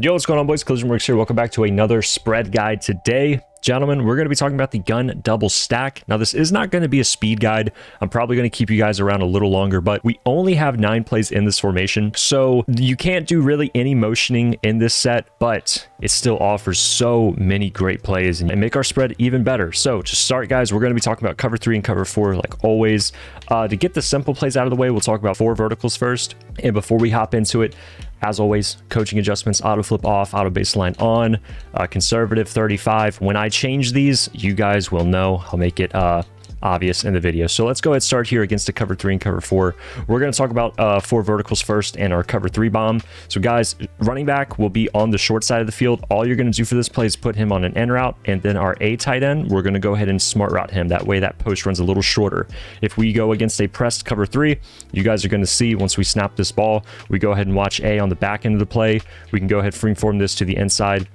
Yo, what's going on, boys? Collision Works here. Welcome back to another spread guide. Today, gentlemen, we're going to be talking about the gun double stack. Now, this is not going to be a speed guide. I'm probably going to keep you guys around a little longer, but we only have 9 plays in this formation, so you can't do really any motioning in this set, but it still offers so many great plays and make our spread even better. So to start, guys, we're going to be talking about cover 3 and cover 4 like always. To get the simple plays out of the way, we'll talk about 4 verticals first. And before we hop into it, as always, coaching adjustments, auto flip off, auto baseline on, conservative 35. When I change these, you guys will know. I'll make it obvious in the video. So let's go ahead and start here against the cover 3 and cover 4. We're going to talk about 4 verticals first and our cover 3 bomb. So guys, running back will be on the short side of the field. All you're going to do for this play is put him on an end route, and then our A tight end, we're going to go ahead and smart route him. That way that post runs a little shorter. If we go against a pressed cover 3, you guys are going to see once we snap this ball, we go ahead and watch A on the back end of the play. We can go ahead and freeform this to the inside,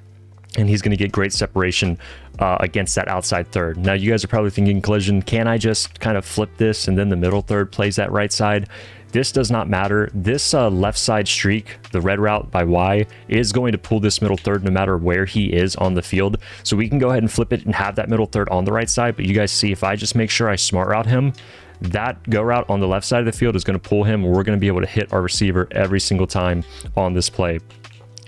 and he's going to get great separation against that outside third. Now, you guys are probably thinking, Collision, can I just kind of flip this and then the middle third plays that right side? This does not matter. This left side streak, the red route by Y, is going to pull this middle third no matter where he is on the field. So we can go ahead and flip it and have that middle third on the right side. But you guys see, if I just make sure I smart route him, that go route on the left side of the field is going to pull him, and we're going to be able to hit our receiver every single time on this play.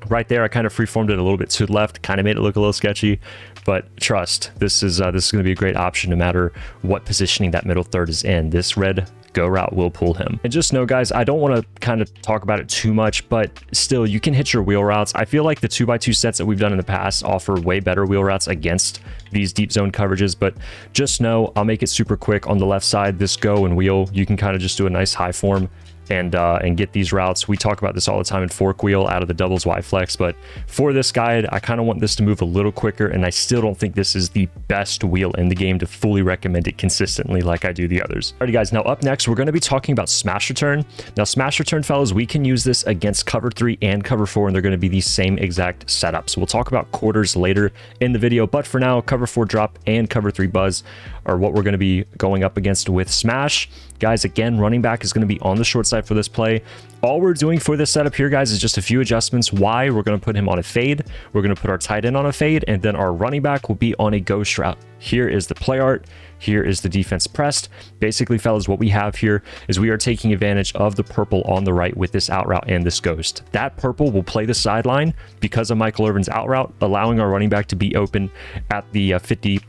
Right there, I kind of freeformed it a little bit to the left, kind of made it look a little sketchy, but trust, this is going to be a great option no matter what positioning that middle third is in. This red go route will pull him. And just know, guys, I don't want to kind of talk about it too much, but still, you can hit your wheel routes. I feel like the 2x2 sets that we've done in the past offer way better wheel routes against these deep zone coverages, but just know, I'll make it super quick. On the left side, this go and wheel, you can kind of just do a nice high form and get these routes. We talk about this all the time in fork wheel out of the doubles Y flex, but for this guide, I kind of want this to move a little quicker, and I still don't think this is the best wheel in the game to fully recommend it consistently like I do the others. Alrighty, guys, now up next, we're going to be talking about smash return. Now, smash return, fellas, we can use this against cover 3 and cover 4, and they're going to be the same exact setups. We'll talk about quarters later in the video, but for now, cover 4 drop and cover 3 buzz are what we're going to be going up against with smash. Guys, again, running back is going to be on the short side for this play. All we're doing for this setup here, guys, is just a few adjustments. Why? We're going to put him on a fade. We're going to put our tight end on a fade, and then our running back will be on a ghost route. Here is the play art. Here is the defense pressed. Basically, fellas, what we have here is we are taking advantage of the purple on the right with this out route and this ghost. That purple will play the sideline because of Michael Irvin's out route, allowing our running back to be open at the 50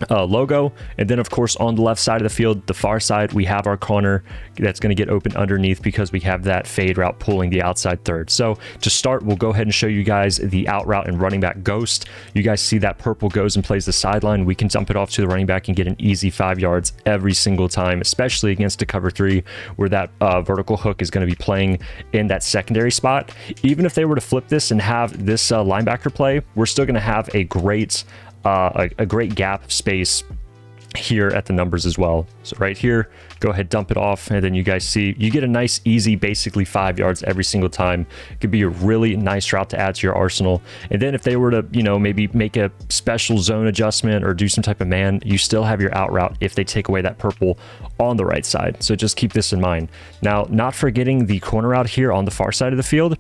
logo. And then, of course, on the left side of the field, the far side, we have our corner that's going to get open underneath because we have that fade route pulling the outside third. So to start, we'll go ahead and show you guys the out route and running back ghost. You guys see that purple goes and plays the sideline. We can dump it off to the running back and get an easy 5 yards every single time, especially against a cover 3 where that vertical hook is going to be playing in that secondary spot. Even if they were to flip this and have this linebacker play, we're still going to have a great great gap of space here at the numbers as well. So right here, go ahead, dump it off, and then you guys see you get a nice easy basically 5 yards every single time. It could be a really nice route to add to your arsenal. And then if they were to, you know, maybe make a special zone adjustment or do some type of man, you still have your out route if they take away that purple on the right side. So just keep this in mind. Now, not forgetting the corner route here on the far side of the field.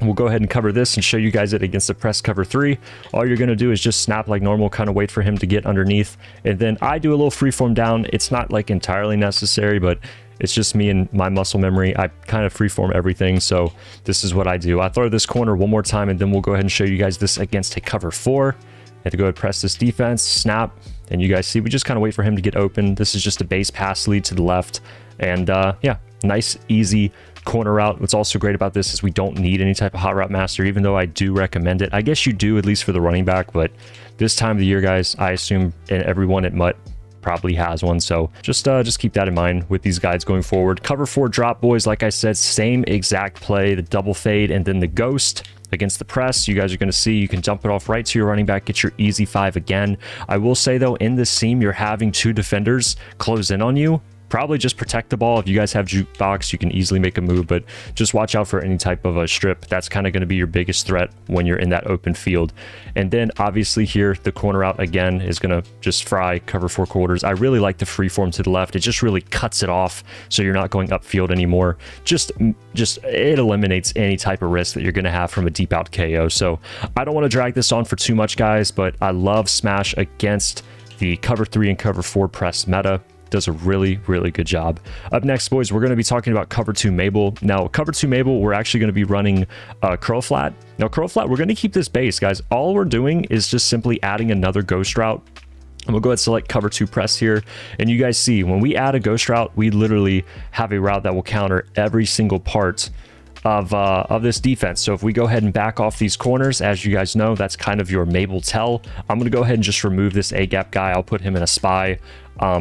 We'll go ahead and cover this and show you guys it against the press cover 3. All you're going to do is just snap like normal, kind of wait for him to get underneath. And then I do a little freeform down. It's not like entirely necessary, but it's just me and my muscle memory. I kind of freeform everything. So this is what I do. I throw this corner one more time, and then we'll go ahead and show you guys this against a cover 4. And to go ahead and press this defense, snap. And you guys see, we just kind of wait for him to get open. This is just a base pass lead to the left. And yeah, nice, easy corner route. What's also great about this is we don't need any type of hot route master, even though I do recommend it. I guess you do, at least for the running back, but this time of the year, guys, I assume everyone at Mutt probably has one. So just keep that in mind with these guides going forward. Cover 4 drop, boys, like I said, same exact play, the double fade and then the ghost against the press. You guys are going to see you can dump it off right to your running back, get your easy 5 again. I will say, though, in this seam, you're having 2 defenders close in on you. probably just protect the ball. If you guys have jukebox, you can easily make a move, but just watch out for any type of a strip. That's kind of going to be your biggest threat when you're in that open field. And then obviously here, the corner out again is going to just fry cover 4 quarters. I really like the free form to the left. It just really cuts it off, so you're not going upfield anymore. Just it eliminates any type of risk that you're going to have from a deep out KO. So I don't want to drag this on for too much, guys, but I love smash against the cover 3 and cover 4 press meta. Does a really good job. Up next, boys, we're going to be talking about cover 2 mabel. Now, cover 2 mabel, we're actually going to be running curl flat. Now, curl flat, we're going to keep this base, guys. All we're doing is just simply adding another ghost route. And we'll go ahead and select cover 2 press here. And you guys see, when we add a ghost route, we literally have a route that will counter every single part of this defense. So if we go ahead and back off these corners, as you guys know, that's kind of your mabel tell. I'm going to go ahead and just remove this A gap guy. I'll put him in a spy,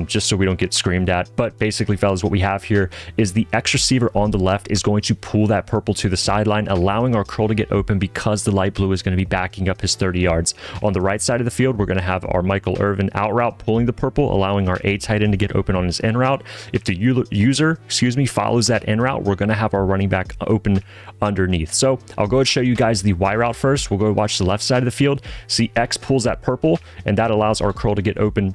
just so we don't get screamed at. But basically, fellas, what we have here is the X receiver on the left is going to pull that purple to the sideline, allowing our curl to get open because the light blue is going to be backing up his 30 yards. On the right side of the field, we're going to have our Michael Irvin out route pulling the purple, allowing our A tight end to get open on his in route. If the user, follows that in route, we're going to have our running back open underneath. So I'll go and show you guys the Y route first. We'll go watch the left side of the field. See, X pulls that purple, and that allows our curl to get open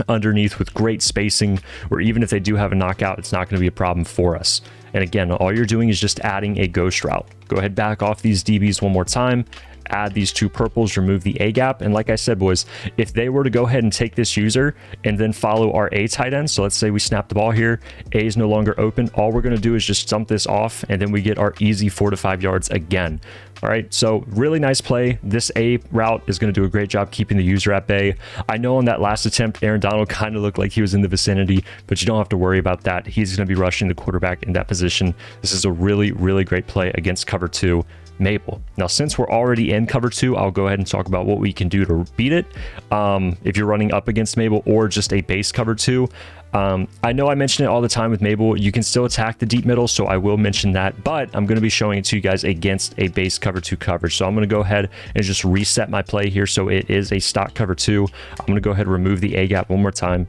underneath with great spacing, or even if they do have a knockout, it's not going to be a problem for us. And again, all you're doing is just adding a ghost route. Go ahead, back off these DBs one more time, add these 2 purples, remove the A gap. And like I said, boys, if they were to go ahead and take this user and then follow our A tight end, so let's say we snap the ball here, A is no longer open, all we're going to do is just dump this off, and then we get our easy 4 to 5 yards again. All right, so really nice play. This A route is going to do a great job keeping the user at bay. I know on that last attempt, Aaron Donald kind of looked like he was in the vicinity, but you don't have to worry about that. He's going to be rushing the quarterback in that position. This is a really great play against cover 2 mabel. Now, since we're already in cover 2, I'll go ahead and talk about what we can do to beat it. If you're running up against mabel or just a base cover 2, I know I mention it all the time with mabel, you can still attack the deep middle, so I will mention that, but I'm going to be showing it to you guys against a base cover 2 coverage. So I'm going to go ahead and just reset my play here, so it is a stock cover 2. I'm going to go ahead and remove the A gap one more time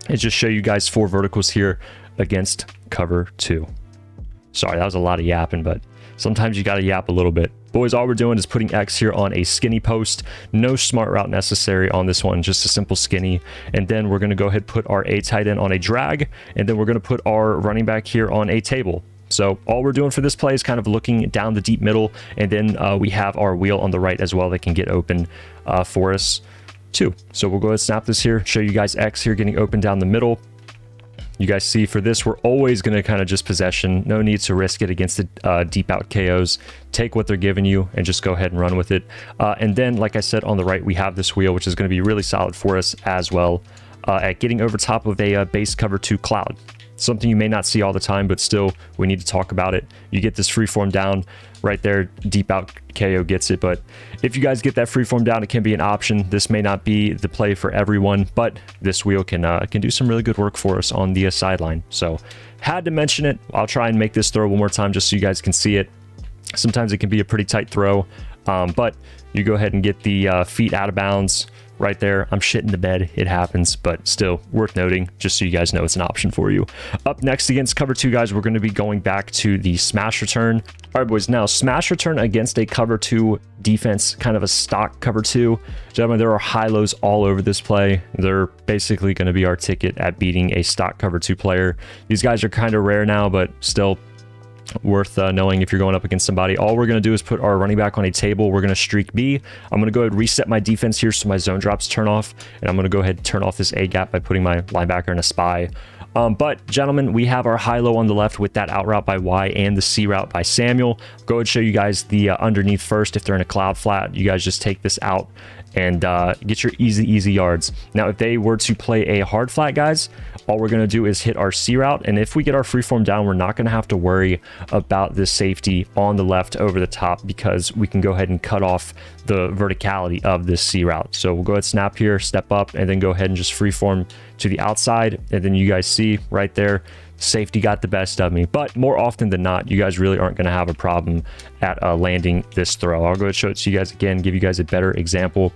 and just show you guys 4 verticals here against cover 2. Sorry, that was a lot of yapping, but sometimes you got to yap a little bit. Boys, all we're doing is putting X here on a skinny post. No smart route necessary on this one, just a simple skinny. And then we're going to go ahead and put our A tight end on a drag, and then we're going to put our running back here on a table. So all we're doing for this play is kind of looking down the deep middle, and then we have our wheel on the right as well that can get open for us too. So we'll go ahead and snap this here, show you guys X here getting open down the middle. You guys see, for this, we're always going to kind of just possession. No need to risk it against the deep out KOs. Take what they're giving you and just go ahead and run with it. And then, like I said, on the right, we have this wheel, which is going to be really solid for us as well at getting over top of a base cover 2 cloud. Something you may not see all the time, but still, we need to talk about it. You get this freeform down right there, deep out KO gets it. But if you guys get that freeform down, it can be an option. This may not be the play for everyone, but this wheel can do some really good work for us on the sideline. So had to mention it. I'll try and make this throw one more time just so you guys can see it. Sometimes it can be a pretty tight throw, but you go ahead and get the feet out of bounds right there. I'm shitting the bed. It happens, but still worth noting, just so you guys know it's an option for you. Up next against cover 2, guys, we're going to be going back to the smash return. All right, boys, now smash return against a cover 2 defense, kind of a stock cover 2. Gentlemen, there are high-lows all over this play. They're basically going to be our ticket at beating a stock cover 2 player. These guys are kind of rare now, but still worth knowing if you're going up against somebody. All we're going to do is put our running back on a table. We're going to streak B. I'm going to go ahead and reset my defense here so my zone drops turn off, and I'm going to go ahead and turn off this A gap by putting my linebacker in a spy. But gentlemen, we have our high-low on the left with that out route by Y and the C route by Samuel. Go ahead and show you guys the underneath first. If they're in a cloud flat, you guys just take this out and get your easy yards. Now, if they were to play a hard flat, guys, all we're going to do is hit our C route. And if we get our freeform down, we're not going to have to worry about this safety on the left over the top, because we can go ahead and cut off the verticality of this C route. So we'll go ahead, snap here, step up, and then go ahead and just freeform to the outside. And then you guys see right there, safety got the best of me. But more often than not, you guys really aren't going to have a problem at landing this throw. I'll go ahead and show it to you guys again, give you guys a better example.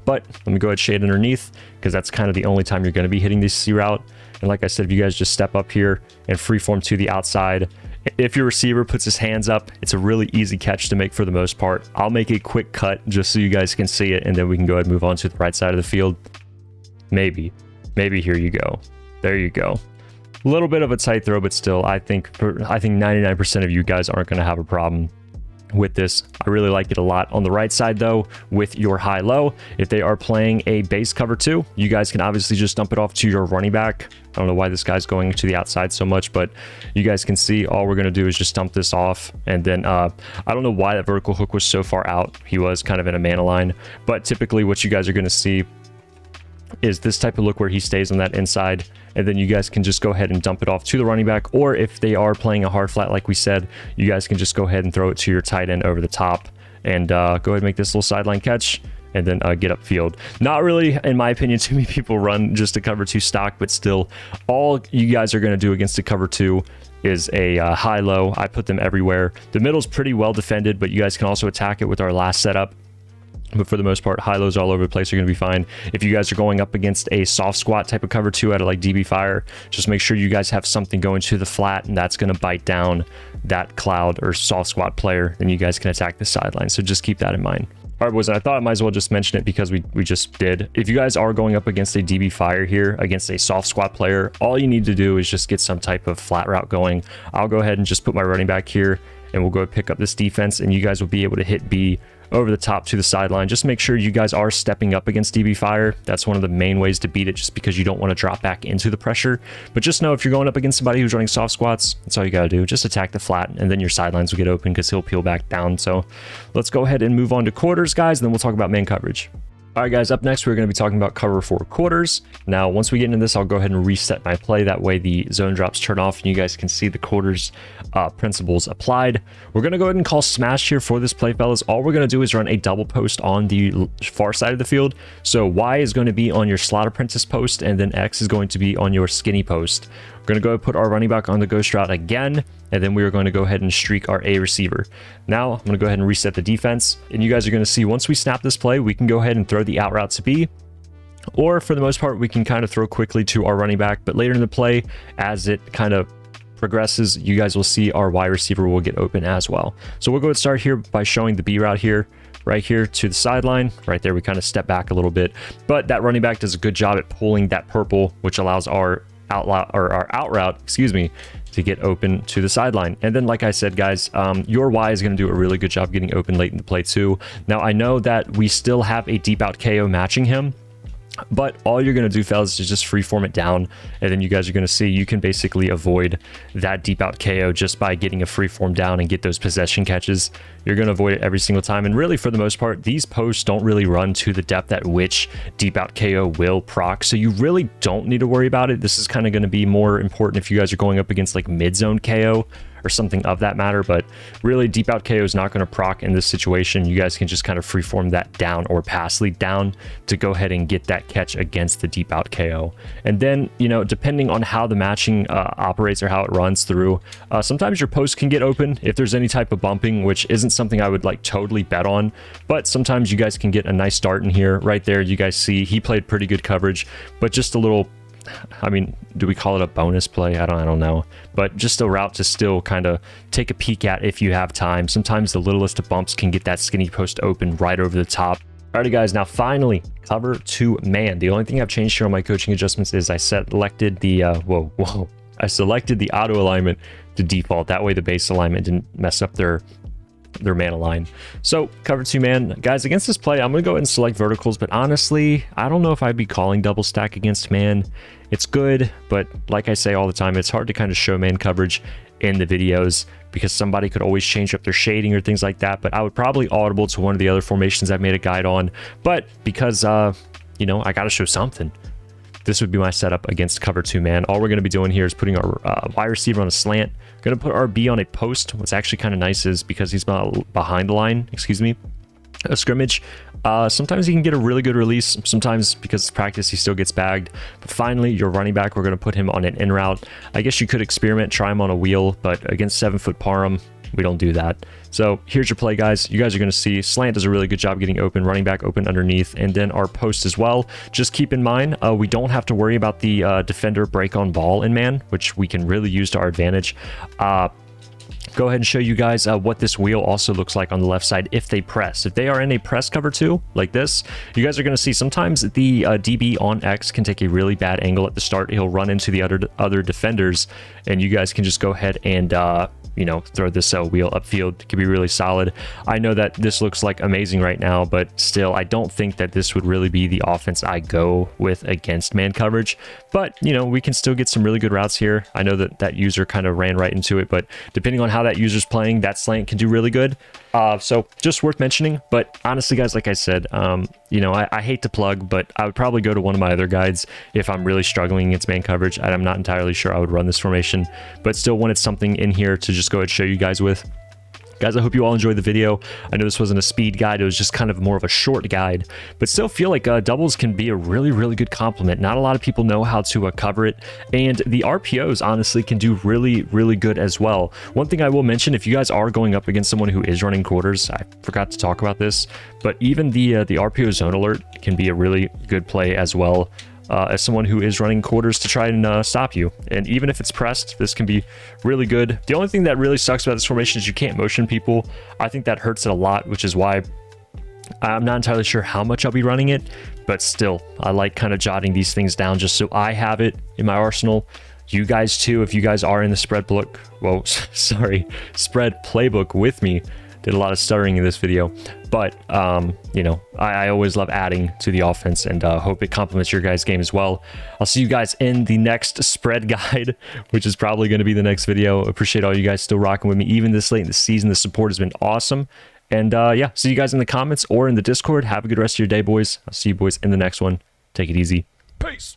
But let me go ahead and shade underneath, because that's kind of the only time you're going to be hitting this C route. And like I said, if you guys just step up here and freeform to the outside, if your receiver puts his hands up, it's a really easy catch to make for the most part. I'll make a quick cut just so you guys can see it, and then we can go ahead and move on to the right side of the field. Maybe here you go. There you go. A little bit of a tight throw, but still, I think 99% of you guys aren't going to have a problem with this. I really like it a lot. On the right side though, with your high-low, if they are playing a base cover 2, you guys can obviously just dump it off to your running back. I don't know why this guy's going to the outside so much, but you guys can see all we're going to do is just dump this off. And then I don't know why that vertical hook was so far out. He was kind of in a man line, but typically what you guys are going to see is this type of look where he stays on that inside, and then you guys can just go ahead and dump it off to the running back. Or if they are playing a hard flat like we said, you guys can just go ahead and throw it to your tight end over the top and go ahead and make this little sideline catch and then get upfield. Not really, in my opinion, too many people run just a cover 2 stock, but still, all you guys are going to do against a cover 2 is a high-low. I put them everywhere. The middle's pretty well defended, but you guys can also attack it with our last setup. But for the most part, high-lows all over the place are going to be fine. If you guys are going up against a soft squat type of cover 2 out of like DB Fire, just make sure you guys have something going to the flat, and that's going to bite down that cloud or soft squat player, and you guys can attack the sideline. So just keep that in mind. All right, boys, I thought I might as well just mention it because we just did. If you guys are going up against a DB Fire here, against a soft squat player, all you need to do is just get some type of flat route going. I'll go ahead and just put my running back here, and we'll go pick up this defense, and you guys will be able to hit B over the top to the sideline. Just make sure you guys are stepping up against DB Fire. That's one of the main ways to beat it, just because you don't want to drop back into the pressure. But just know if you're going up against somebody who's running soft squats, that's all you got to do. Just attack the flat, and then your sidelines will get open because he'll peel back down. So let's go ahead and move on to quarters, guys, and then we'll talk about man coverage. All right, guys, up next, we're going to be talking about cover 4 quarters. Now, once we get into this, I'll go ahead and reset my play. That way the zone drops turn off and you guys can see the quarters principles applied. We're going to go ahead and call smash here for this play, fellas. All we're going to do is run a double post on the far side of the field. So Y is going to be on your slot apprentice post, and then X is going to be on your skinny post. We're going to go ahead and put our running back on the ghost route again, and then we are going to go ahead and streak our A receiver. Now, I'm going to go ahead and reset the defense, and you guys are going to see once we snap this play, we can go ahead and throw the out route to B, or for the most part, we can kind of throw quickly to our running back, but later in the play, as it kind of progresses, you guys will see our Y receiver will get open as well. So we'll go ahead and start here by showing the B route here. Right here to the sideline. Right there, we kind of step back a little bit, but that running back does a good job at pulling that purple, which allows our out route, excuse me, to get open to the sideline. And then, like I said, guys, your Y is going to do a really good job getting open late in the play too. Now, I know that we still have a deep out KO matching him, but all you're going to do, fellas, is just freeform it down, and then you guys are going to see you can basically avoid that deep out KO just by getting a freeform down and get those possession catches. You're going to avoid it every single time, and really, for the most part, these posts don't really run to the depth at which deep out KO will proc, so you really don't need to worry about it. This is kind of going to be more important if you guys are going up against like mid-zone KO or something of that matter, but really deep out KO is not going to proc in this situation. You guys can just kind of freeform that down or pass lead down to go ahead and get that catch against the deep out KO. And then, you know, depending on how the matching operates or how it runs through, sometimes your post can get open if there's any type of bumping, which isn't something I would like totally bet on, but sometimes you guys can get a nice start in here. Right there, you guys see he played pretty good coverage, but just a little, I mean, do we call it a bonus play? I don't know, but just a route to still kind of take a peek at if you have time. Sometimes the littlest of bumps can get that skinny post open right over the top. Alrighty, guys, now finally, cover 2 man. The only thing I've changed here on my coaching adjustments is I selected the I selected the auto alignment to default. That way the base alignment didn't mess up their man align. So cover 2 man, guys, against this play, I'm gonna go ahead and select verticals, but honestly, I don't know if I'd be calling double stack against man. It's good, but like I say all the time, it's hard to kind of show man coverage in the videos because somebody could always change up their shading or things like that. But I would probably audible to one of the other formations I've made a guide on, but because you know, I got to show something, this would be my setup against cover 2 man. All we're going to be doing here is putting our wide receiver on a slant. Going to put our B on a post. What's actually kind of nice is because he's not behind the line, excuse me, a scrimmage, sometimes he can get a really good release. Sometimes because it's practice, he still gets bagged. But finally, your running back, we're going to put him on an in route. I guess you could experiment, try him on a wheel, but against 7-foot Parham, we don't do that. So here's your play, guys. You guys are going to see slant does a really good job getting open, running back open underneath, and then our post as well. Just keep in mind, we don't have to worry about the defender break on ball in man, which we can really use to our advantage. Go ahead and show you guys what this wheel also looks like on the left side if they press. If they are in a press cover 2 like this, you guys are going to see sometimes the DB on X can take a really bad angle at the start. He'll run into the other defenders, and you guys can just go ahead and you know, throw this wheel upfield. It could be really solid. I know that this looks like amazing right now, but still, I don't think that this would really be the offense I go with against man coverage. But, you know, we can still get some really good routes here. I know that that user kind of ran right into it, but depending on how that user's playing, that slant can do really good. So just worth mentioning. But honestly, guys, like I said, you know, I hate to plug, but I would probably go to one of my other guides if I'm really struggling against man coverage. And I'm not entirely sure I would run this formation, but still wanted something in here to just go ahead and show you guys with. Guys, I hope you all enjoyed the video. I know this wasn't a speed guide. It was just kind of more of a short guide, but still feel like doubles can be a really, really good complement. Not a lot of people know how to cover it, and the RPOs honestly can do really, really good as well. One thing I will mention, if you guys are going up against someone who is running quarters, I forgot to talk about this, but even the RPO zone alert can be a really good play as well. As someone who is running quarters to try and stop you. And even if it's pressed, this can be really good. The only thing that really sucks about this formation is you can't motion people. I think that hurts it a lot, which is why I'm not entirely sure how much I'll be running it, but still, I like kind of jotting these things down just so I have it in my arsenal. You guys too, if you guys are in the spread book, well, sorry, spread playbook with me. Did a lot of stuttering in this video, but you know, I always love adding to the offense, and hope it complements your guys' game as well. I'll see you guys in the next spread guide, which is probably going to be the next video. Appreciate all you guys still rocking with me even this late in the season. The support has been awesome, and yeah, see you guys in the comments or in the Discord. Have a good rest of your day, boys. I'll see you boys in the next one. Take it easy. Peace.